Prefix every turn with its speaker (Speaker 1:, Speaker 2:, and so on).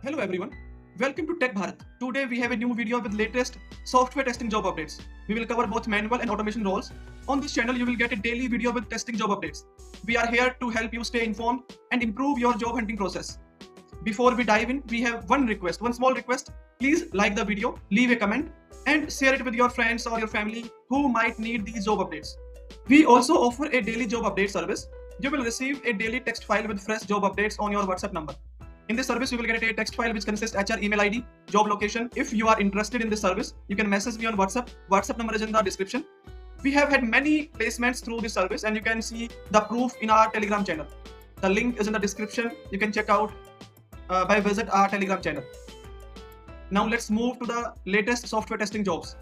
Speaker 1: Hello everyone, welcome to Tech Bharat. Today we have a new video with latest software testing job updates. We will cover both manual and automation roles. On this channel you will get a daily video with testing job updates. We are here to help you stay informed and improve your job hunting process. Before we dive in, we have one small request. Please like the video, leave a comment and share it with your friends or your family who might need these job updates. We also offer a daily job update service. You will receive a daily text file with fresh job updates on your WhatsApp number. In this service, you will get a text file which consists HR email ID, job location. If you are interested in this service, you can message me on WhatsApp. WhatsApp number is in the description. We have had many placements through this service and you can see the proof in our Telegram channel. The link is in the description. You can check out by visit our Telegram channel. Now let's move to the latest software testing jobs.